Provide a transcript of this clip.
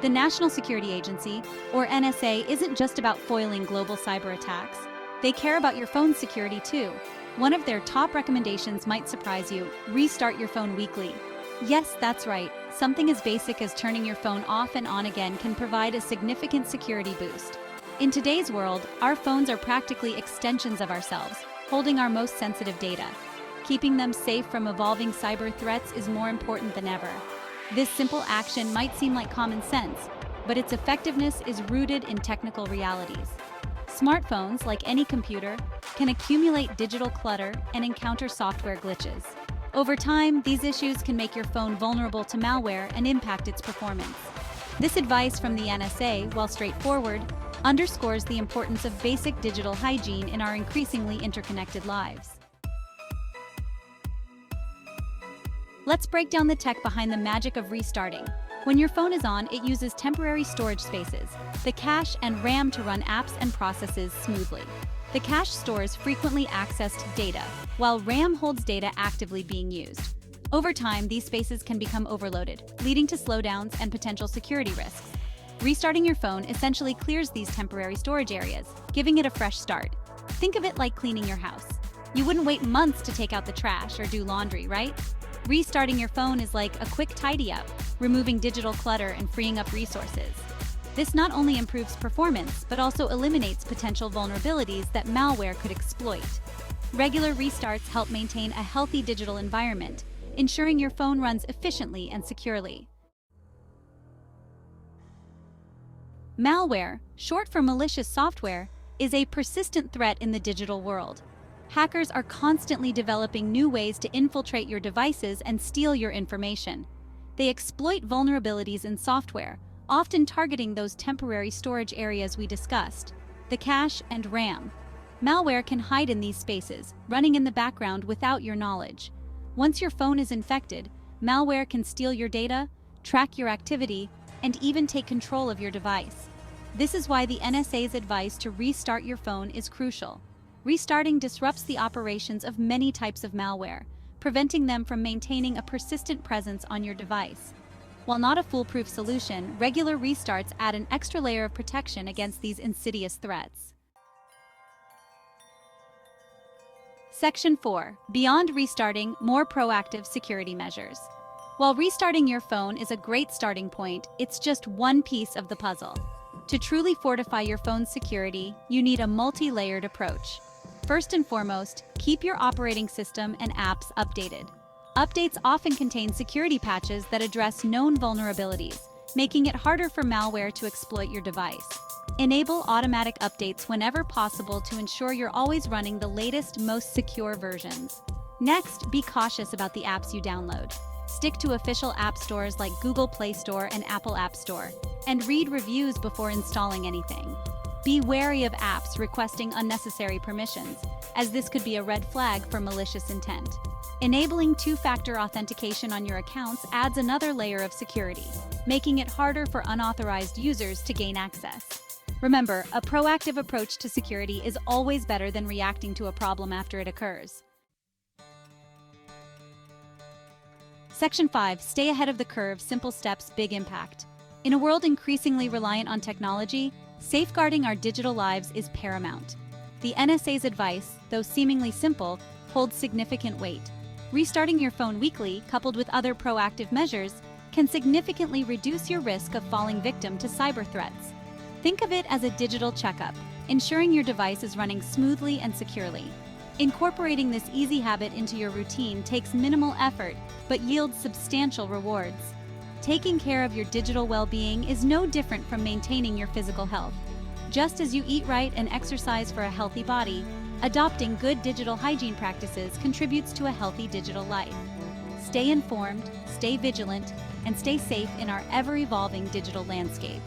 The National Security Agency, or NSA, isn't just about foiling global cyber attacks. They care about your phone's security too. One of their top recommendations might surprise you: restart your phone weekly. Yes, that's right. Something as basic as turning your phone off and on again can provide a significant security boost. In today's world, our phones are practically extensions of ourselves, holding our most sensitive data. Keeping them safe from evolving cyber threats is more important than ever. This simple action might seem like common sense, but its effectiveness is rooted in technical realities. Smartphones, like any computer, can accumulate digital clutter and encounter software glitches. Over time, these issues can make your phone vulnerable to malware and impact its performance. This advice from the NSA, while straightforward, underscores the importance of basic digital hygiene in our increasingly interconnected lives. Let's break down the tech behind the magic of restarting. When your phone is on, it uses temporary storage spaces, the cache and RAM, to run apps and processes smoothly. The cache stores frequently accessed data, while RAM holds data actively being used. Over time, these spaces can become overloaded, leading to slowdowns and potential security risks. Restarting your phone essentially clears these temporary storage areas, giving it a fresh start. Think of it like cleaning your house. You wouldn't wait months to take out the trash or do laundry, right? Restarting your phone is like a quick tidy-up, removing digital clutter and freeing up resources. This not only improves performance, but also eliminates potential vulnerabilities that malware could exploit. Regular restarts help maintain a healthy digital environment, ensuring your phone runs efficiently and securely. Malware, short for malicious software, is a persistent threat in the digital world. Hackers are constantly developing new ways to infiltrate your devices and steal your information. They exploit vulnerabilities in software, often targeting those temporary storage areas we discussed, the cache and RAM. Malware can hide in these spaces, running in the background without your knowledge. Once your phone is infected, malware can steal your data, track your activity, and even take control of your device. This is why the NSA's advice to restart your phone is crucial. Restarting disrupts the operations of many types of malware, preventing them from maintaining a persistent presence on your device. While not a foolproof solution, regular restarts add an extra layer of protection against these insidious threats. Section 4. Beyond restarting, more proactive security measures. While restarting your phone is a great starting point, it's just one piece of the puzzle. To truly fortify your phone's security, you need a multi-layered approach. First and foremost, keep your operating system and apps updated. Updates often contain security patches that address known vulnerabilities, making it harder for malware to exploit your device. Enable automatic updates whenever possible to ensure you're always running the latest, most secure versions. Next, be cautious about the apps you download. Stick to official app stores like Google Play Store and Apple App Store, and read reviews before installing anything. Be wary of apps requesting unnecessary permissions, as this could be a red flag for malicious intent. Enabling two-factor authentication on your accounts adds another layer of security, making it harder for unauthorized users to gain access. Remember, a proactive approach to security is always better than reacting to a problem after it occurs. Section 5. Stay ahead of the curve, simple steps, big impact. In a world increasingly reliant on technology, safeguarding our digital lives is paramount. The NSA's advice, though seemingly simple, holds significant weight. Restarting your phone weekly, coupled with other proactive measures, can significantly reduce your risk of falling victim to cyber threats. Think of it as a digital checkup, ensuring your device is running smoothly and securely. Incorporating this easy habit into your routine takes minimal effort, but yields substantial rewards. Taking care of your digital well-being is no different from maintaining your physical health. Just as you eat right and exercise for a healthy body, adopting good digital hygiene practices contributes to a healthy digital life. Stay informed, stay vigilant, and stay safe in our ever-evolving digital landscape.